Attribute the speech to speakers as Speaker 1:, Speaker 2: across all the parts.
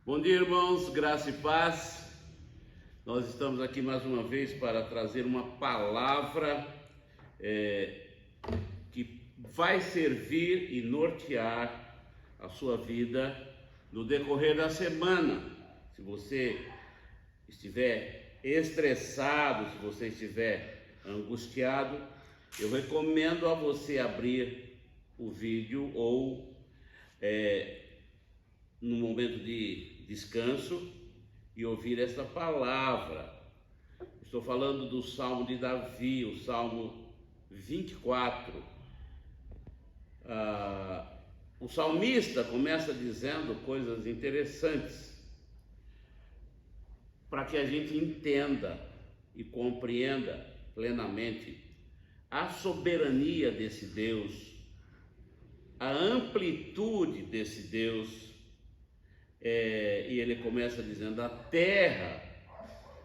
Speaker 1: Bom dia, irmãos, graça e paz. Nós estamos aqui mais uma vez para trazer uma palavra que vai servir e nortear a sua vida no decorrer da semana. Se você estiver estressado, se você estiver angustiado, eu recomendo a você abrir o vídeo ou no momento de descanso e ouvir essa palavra. Estou falando do Salmo de Davi, o Salmo 24. O salmista começa dizendo coisas interessantes para que a gente entenda e compreenda plenamente a soberania desse Deus, a amplitude desse Deus. E ele começa dizendo: a terra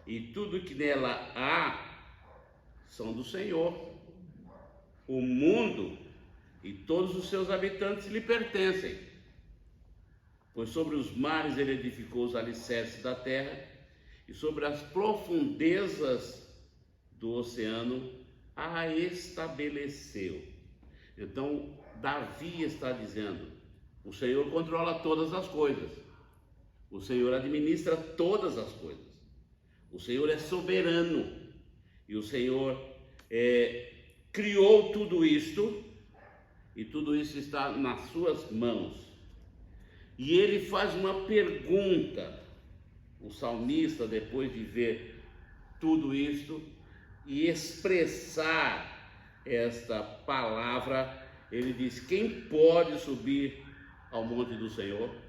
Speaker 1: e tudo que nela há são do Senhor, o mundo e todos os seus habitantes lhe pertencem, pois sobre os mares ele edificou os alicerces da terra e sobre as profundezas do oceano a estabeleceu. Então Davi está dizendo: o Senhor controla todas as coisas, o Senhor administra todas as coisas, o Senhor é soberano e o Senhor criou tudo isto, e tudo isso está nas suas mãos. E ele faz uma pergunta, o salmista, depois de ver tudo isto e expressar esta palavra, ele diz: quem pode subir ao monte do Senhor?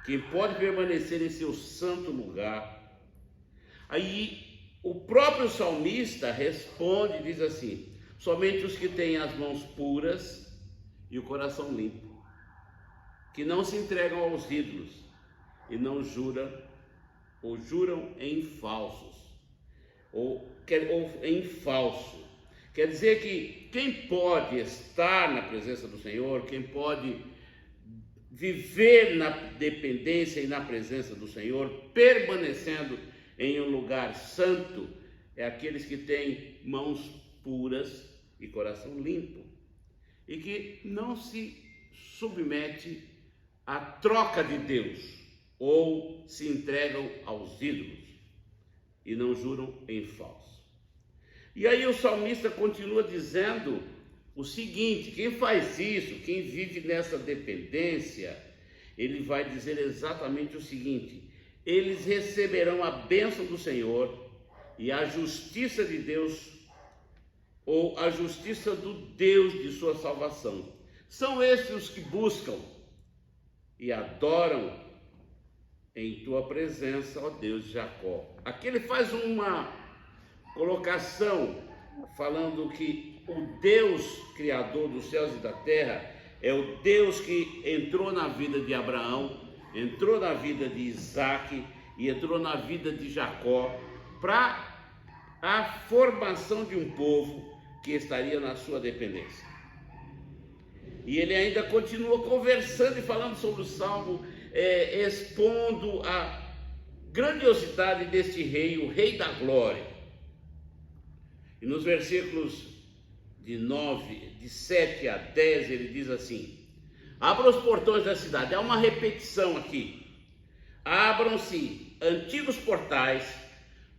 Speaker 1: Quem pode permanecer em seu santo lugar? Aí o próprio salmista responde e diz assim: somente os que têm as mãos puras e o coração limpo, que não se entregam aos ídolos e não juram ou juram em falsos, ou em falso. Quer dizer que quem pode estar na presença do Senhor, quem pode viver na dependência e na presença do Senhor, permanecendo em um lugar santo, é aqueles que têm mãos puras e coração limpo, e que não se submete à troca de Deus, ou se entregam aos ídolos e não juram em falso. E aí o salmista continua dizendo o seguinte: quem faz isso, quem vive nessa dependência, ele vai dizer exatamente o seguinte: eles receberão a bênção do Senhor e a justiça de Deus, ou a justiça do Deus de sua salvação. São estes os que buscam e adoram em tua presença, ó Deus de Jacó. Aqui ele faz uma colocação falando que o Deus criador dos céus e da terra é o Deus que entrou na vida de Abraão, entrou na vida de Isaac e entrou na vida de Jacó para a formação de um povo que estaria na sua dependência. E ele ainda continua conversando e falando sobre o Salmo, expondo a grandiosidade deste rei, o Rei da Glória. E nos versículos de 7 a 10, ele diz assim: abra os portões da cidade. Há uma repetição aqui: abram-se antigos portais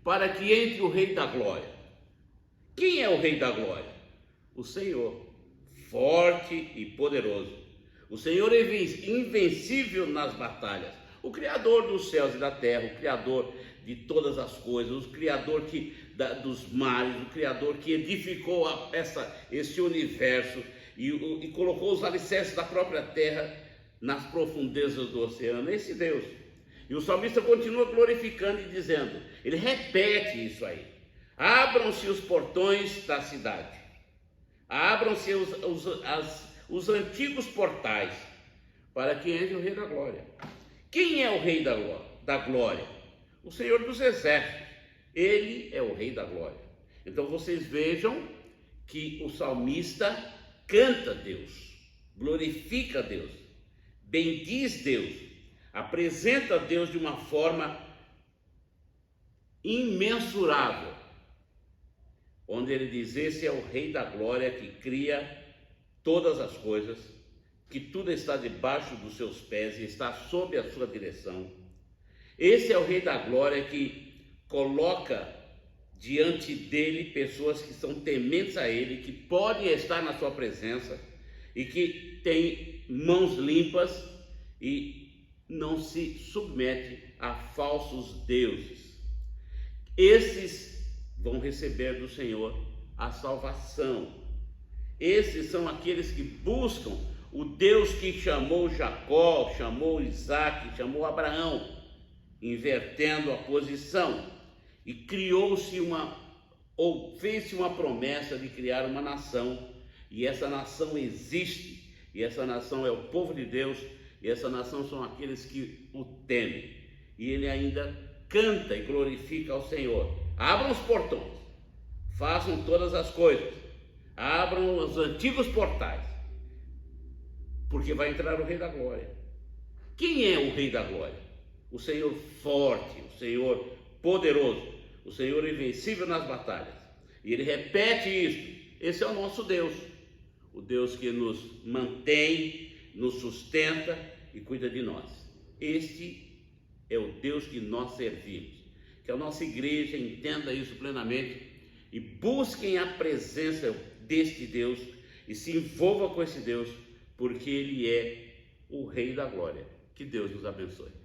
Speaker 1: para que entre o Rei da Glória. Quem é o Rei da Glória? O Senhor, forte e poderoso, o Senhor invencível nas batalhas, o Criador dos céus e da terra, o Criador de todas as coisas, o Criador dos mares, o Criador que edificou esse universo e colocou os alicerces da própria terra nas profundezas do oceano. Esse Deus. E o salmista continua glorificando e dizendo, ele repete isso aí: abram-se os portões da cidade, abram-se os antigos portais, para que entre o Rei da Glória. Quem é o Rei da Glória? O Senhor dos Exércitos. Ele é o Rei da Glória. Então vocês vejam que o salmista canta Deus, glorifica Deus, bendiz Deus, apresenta Deus de uma forma imensurável, onde ele diz: esse é o Rei da Glória que cria todas as coisas, que tudo está debaixo dos seus pés e está sob a sua direção. Esse é o Rei da Glória que coloca diante dele pessoas que são tementes a ele, que podem estar na sua presença e que têm mãos limpas e não se submete a falsos deuses. Esses vão receber do Senhor a salvação. Esses são aqueles que buscam o Deus que chamou Jacó, chamou Isaac, chamou Abraão, invertendo a posição, e fez-se uma promessa de criar uma nação, e essa nação existe, e essa nação é o povo de Deus, e essa nação são aqueles que o temem. E ele ainda canta e glorifica ao Senhor: abram os portões, façam todas as coisas, abram os antigos portais, porque vai entrar o Rei da Glória. Quem é o Rei da Glória? O Senhor forte, o Senhor poderoso, o Senhor invencível nas batalhas. E ele repete isso: esse é o nosso Deus, o Deus que nos mantém, nos sustenta e cuida de nós. Este é o Deus que nós servimos. Que a nossa igreja entenda isso plenamente e busquem a presença deste Deus e se envolva com esse Deus, porque ele é o Rei da Glória. Que Deus nos abençoe.